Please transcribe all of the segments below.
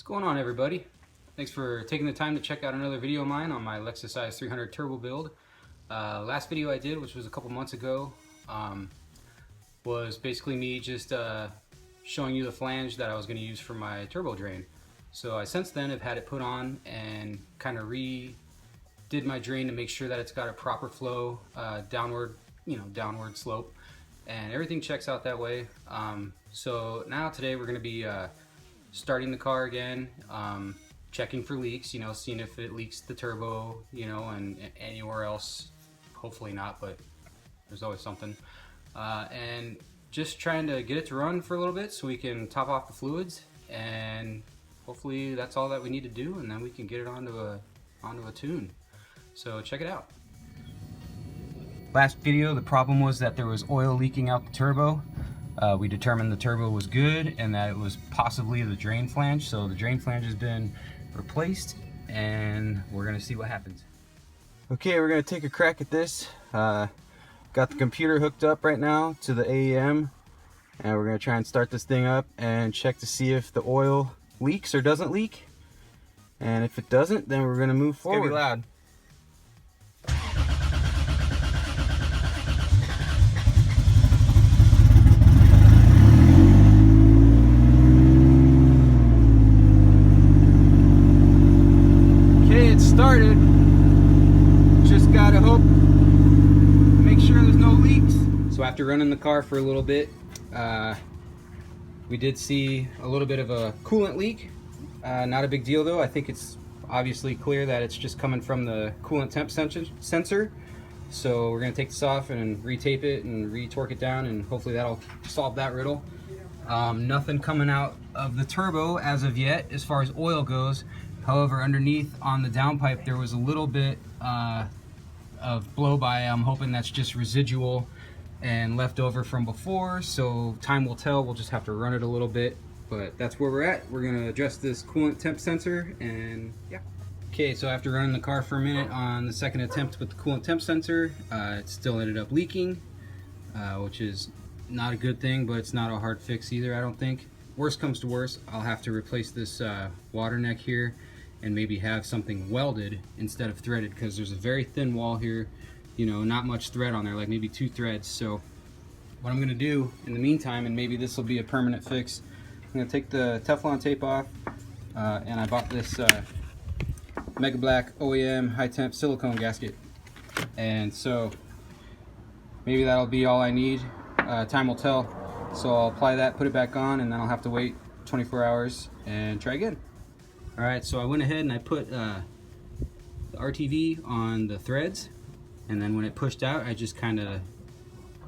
What's going on, everybody? Thanks for taking the time to check out another video of mine on my Lexus IS300 Turbo Build. Last video I did, which was a couple months ago, was basically me just showing you the flange that I was going to use for my turbo drain. So I since then have had it put on and kind of redid my drain to make sure that it's got a proper flow, downward slope, and everything checks out that way. So now today we're going to be starting the car again, checking for leaks, seeing if it leaks the turbo, and anywhere else. Hopefully not, but there's always something. And just trying to get it to run for a little bit so we can top off the fluids, and hopefully that's all that we need to do, and then we can get it onto a tune. So check it out. Last video, the problem was that there was oil leaking out the turbo. We determined the turbo was good and that it was possibly the drain flange. So the drain flange has been replaced and we're gonna see what happens. Okay, we're gonna take a crack at this. Got the computer hooked up right now to the AEM, and we're gonna try and start this thing up and check to see if the oil leaks or doesn't leak. And if it doesn't, then we're gonna move forward. It's gonna be loud. Started. Just gotta hope, make sure there's no leaks. So after running the car for a little bit, we did see a little bit of a coolant leak. Not a big deal though. I think it's obviously clear that it's just coming from the coolant temp sensor. So we're gonna take this off and retape it and re-torque it down, and hopefully that'll solve that riddle. Nothing coming out of the turbo as of yet as far as oil goes. However, underneath on the downpipe there was a little bit of blow by. I'm hoping that's just residual and left over from before, so time will tell. We'll just have to run it a little bit, but that's where we're at. We're gonna adjust this coolant temp sensor, and yeah. Okay, so after running the car for a minute on the second attempt with the coolant temp sensor, it still ended up leaking, which is not a good thing, but it's not a hard fix either, I don't think. Worst comes to worst, I'll have to replace this water neck here and maybe have something welded instead of threaded, because there's a very thin wall here, not much thread on there, like maybe 2 threads. So what I'm gonna do in the meantime, and maybe this will be a permanent fix, I'm gonna take the Teflon tape off, and I bought this Mega Black OEM high temp silicone gasket, and so maybe that'll be all I need. Time will tell. So I'll apply that, put it back on, and then I'll have to wait 24 hours and try again. Alright, so I went ahead and I put the RTV on the threads, and then when it pushed out I just kind of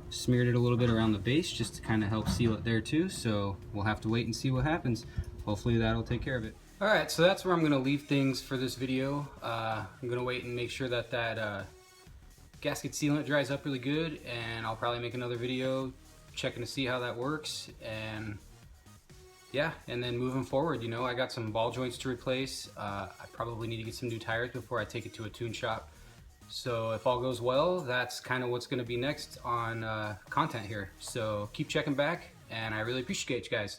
smeared it a little bit around the base just to kind of help seal it there too. So we'll have to wait and see what happens. Hopefully that'll take care of it. Alright, so that's where I'm going to leave things for this video. I'm going to wait and make sure that gasket sealant dries up really good, and I'll probably make another video checking to see how that works. And yeah, and then moving forward, I got some ball joints to replace. I probably need to get some new tires before I take it to a tune shop. So if all goes well, that's kind of what's going to be next on content here. So keep checking back, and I really appreciate you guys.